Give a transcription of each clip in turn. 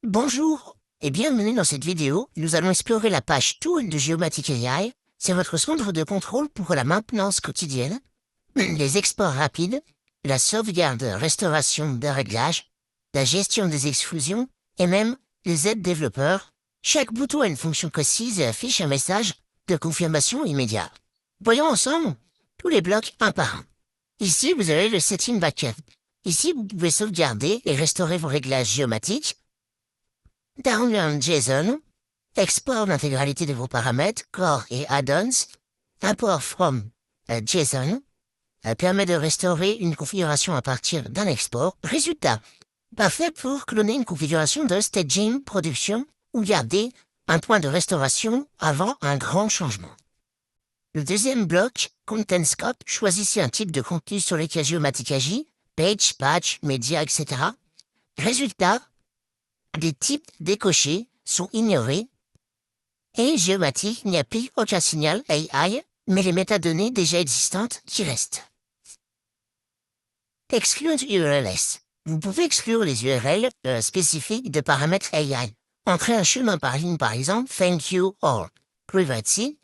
Bonjour et bienvenue dans cette vidéo. Nous allons explorer la page Tool de Geomatic AI. C'est votre centre de contrôle pour la maintenance quotidienne, les exports rapides, la sauvegarde, restauration des réglages, la gestion des exclusions et même les aides développeurs. Chaque bouton a une fonction précise et affiche un message de confirmation immédiat. Voyons ensemble tous les blocs un par un. Ici, vous avez le Setting Backup. Ici, vous pouvez sauvegarder et restaurer vos réglages géomatiques. Download JSON, export l'intégralité de vos paramètres, core et add-ons, import from JSON, permet de restaurer une configuration à partir d'un export. Résultat, parfait pour cloner une configuration de staging, production ou garder un point de restauration avant un grand changement. Le deuxième bloc, Content Scope, choisissez un type de contenu sur lequel Geomatic agit, page, patch, média, etc. Résultat, des types décochés sont ignorés et Geomatic n'y applique aucun signal AI, mais les métadonnées déjà existantes qui restent. Exclude URLs. Vous pouvez exclure les URL spécifiques de paramètres AI. Entrez un chemin par ligne par exemple, thank you or privacy.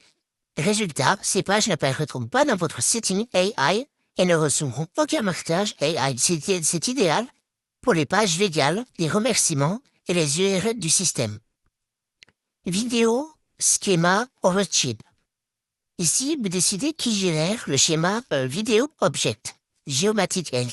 Résultat, ces pages n'apparaîtront pas dans votre setting AI et ne recevront aucun marquage AI. C'est idéal pour les pages légales, les remerciements et les URL du système. Vidéo, schéma, overchip. Ici, vous décidez qui génère le schéma vidéo object, Geomatic AI,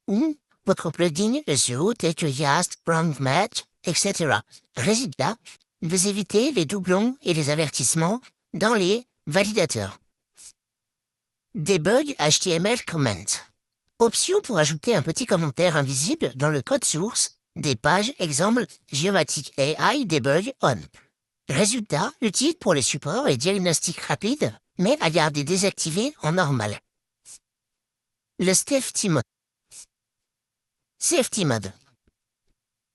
ou votre plugin SEO tel que Yoast, BrownMatch, etc. Résultat, vous évitez les doublons et les avertissements dans les validateurs. Debug HTML comment. Option pour ajouter un petit commentaire invisible dans le code source des pages, exemple Geomatic AI Debug On. Résultat, utile pour les supports et diagnostics rapides, mais à garder désactivé en normal. Le Safety Mode. Safety Mode.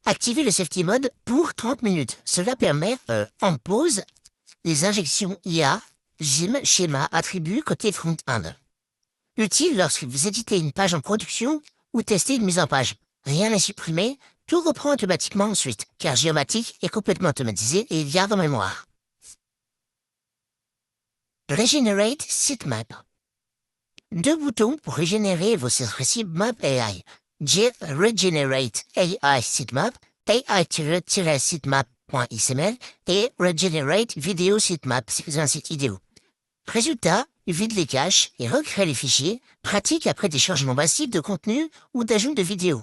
Activez le Safety Mode pour 30 minutes. Cela permet, en pause, les injections IA, GIM, schéma, attributs côté front-end. Utile lorsque vous éditez une page en production ou testez une mise en page. Rien n'est supprimé, tout reprend automatiquement ensuite, car Geomatic est complètement automatisé et il garde en mémoire. Regenerate Sitemap. Deux boutons pour régénérer vos sitemap AI. Regenerate AI Sitemap, AI-sitemap.xml et Regenerate Video Sitemap si vous avez un site vidéo. Résultat, vide les caches et recrée les fichiers, pratique après des changements massifs de contenu ou d'ajout de vidéos.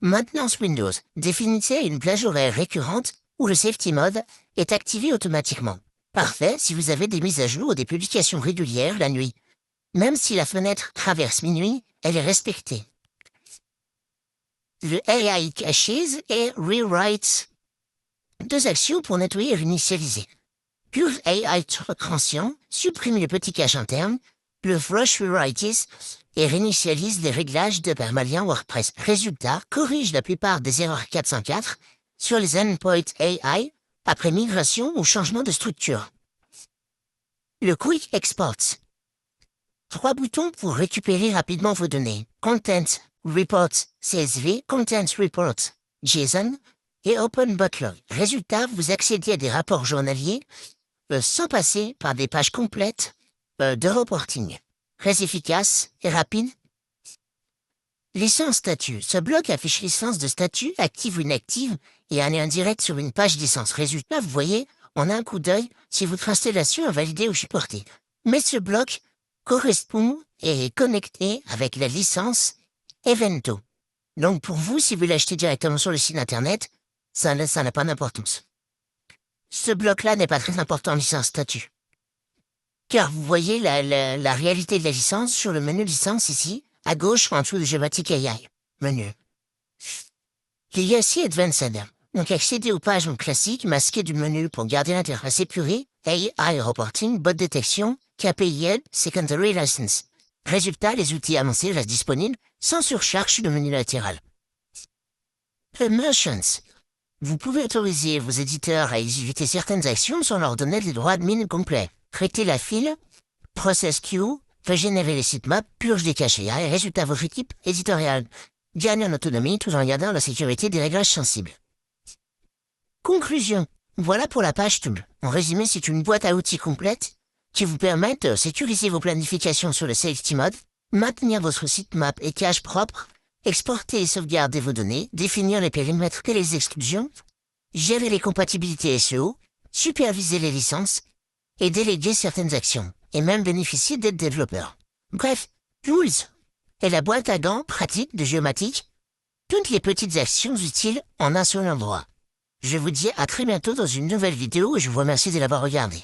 Maintenance Windows. Définissez une plage horaire récurrente où le Safety Mode est activé automatiquement. Parfait si vous avez des mises à jour ou des publications régulières la nuit. Même si la fenêtre traverse minuit, elle est respectée. Le AI Caches et Rewrites. Deux actions pour nettoyer et réinitialiser. Purge AI Transient supprime le petit cache interne. Le Flush Rewrites et réinitialise les réglages de permalien WordPress. Résultat, corrige la plupart des erreurs 404 sur les endpoints AI après migration ou changement de structure. Le Quick Export. Trois boutons pour récupérer rapidement vos données. Content Report CSV, Content Report JSON et Open Backlog. Résultat, vous accédez à des rapports journaliers sans passer par des pages complètes de reporting. Très efficace et rapide. Licence statut. Ce bloc affiche licence de statut active ou inactive et un lien direct sur une page licence. Résultat, vous voyez, on a un coup d'œil si votre installation est validée ou supportée. Mais ce bloc correspond et est connecté avec la licence Evento. Donc pour vous, si vous l'achetez directement sur le site internet, ça n'a pas d'importance. Ce bloc-là n'est pas très important en licence statut. Car vous voyez la réalité de la licence sur le menu licence ici, à gauche en dessous de Geomatic AI. Menu. Il y a aussi Advanced. Donc accéder aux pages classiques masquées du menu pour garder l'interface épurée, AI Reporting, Bot Détection, KPIL, Secondary License. Résultat, les outils avancés restent disponibles sans surcharge sur le menu latéral. Permissions. Vous pouvez autoriser vos éditeurs à exécuter certaines actions sans leur donner les droits admin complets. Traiter la file, Process Queue, régénérer les sitemaps, purge des caches AI, résultat votre équipe éditoriale gagner en autonomie tout en gardant la sécurité des réglages sensibles. Conclusion. Voilà pour la page Tool. En résumé, c'est une boîte à outils complète qui vous permet de sécuriser vos planifications sur le Safety Mode, maintenir votre sitemap et cache propre, exporter et sauvegarder vos données, définir les périmètres et les exclusions, gérer les compatibilités SEO, superviser les licences et déléguer certaines actions, et même bénéficier d'aide développeurs. Bref, Tools est la boîte à gants pratique de Geomatic, toutes les petites actions utiles en un seul endroit. Je vous dis à très bientôt dans une nouvelle vidéo et je vous remercie de l'avoir regardée.